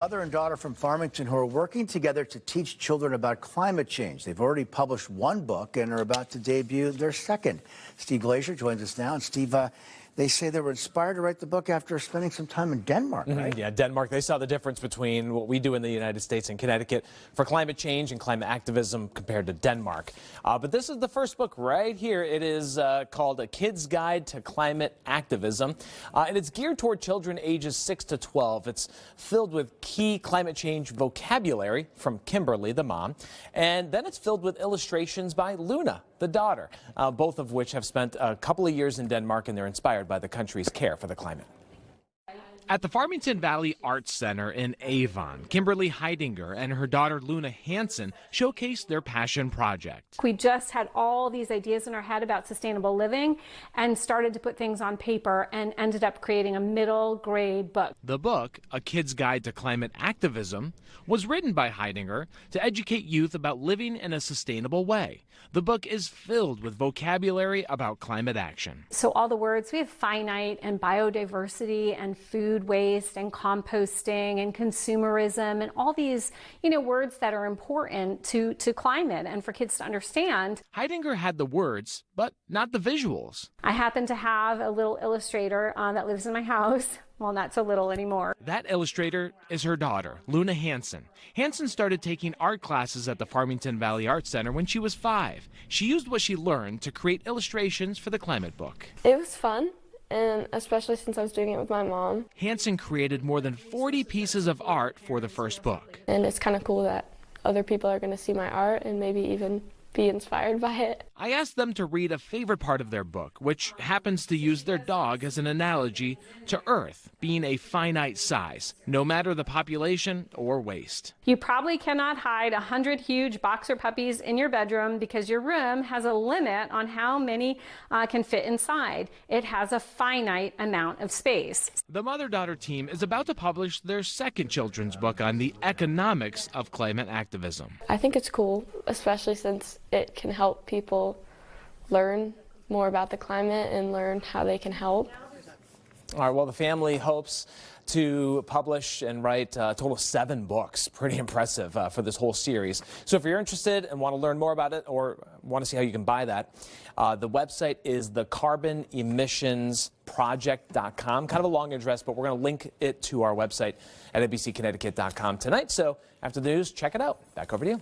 Mother and daughter from Farmington who are working together to teach children about climate change. They've already published one book and are about to debut their second. Steve Glazier joins us now. And Steve, they say they were inspired to write the book after spending some time in Denmark, right? Yeah, Denmark. They saw the difference between what we do in the United States and Connecticut for climate change and climate activism compared to Denmark. But this is the first book right here. It is called A Kid's Guide to Climate Activism, and it's geared toward children ages 6 to 12. It's filled with key climate change vocabulary from Kimberly, the mom, and then it's filled with illustrations by Luna, the daughter, both of which have spent a couple of years in Denmark, and they're inspired by the country's care for the climate. At the Farmington Valley Arts Center in Avon, Kimberly Heidinger and her daughter Luna Hansen showcased their passion project. We just had all these ideas in our head about sustainable living and started to put things on paper and ended up creating a middle grade book. The book, A Kid's Guide to Climate Activism, was written by Heidinger to educate youth about living in a sustainable way. The book is filled with vocabulary about climate action. So all the words, we have finite and biodiversity and food waste and composting and consumerism and all these, words that are important to climate and for kids to understand. Heidinger had the words, but not the visuals. I happen to have a little illustrator that lives in my house. Well, not so little anymore. That illustrator is her daughter, Luna Hansen. Hansen started taking art classes at the Farmington Valley Arts Center when she was 5. She used what she learned to create illustrations for the climate book. It was fun, and especially since I was doing it with my mom. Hansen created more than 40 pieces of art for the first book. And it's kind of cool that other people are going to see my art and maybe even be inspired by it. I asked them to read a favorite part of their book, which happens to use their dog as an analogy to Earth being a finite size, no matter the population or waste. You probably cannot hide 100 huge boxer puppies in your bedroom because your room has a limit on how many can fit inside. It has a finite amount of space. The mother-daughter team is about to publish their second children's book on the economics of climate activism. I think it's cool, especially since it can help people learn more about the climate and learn how they can help. All right, well, the family hopes to publish and write a total of 7 books. Pretty impressive for this whole series. So if you're interested and want to learn more about it or want to see how you can buy that, the website is thecarbonemissionsproject.com. Kind of a long address, but we're going to link it to our website at abcconnecticut.com tonight. So after the news, check it out. Back over to you.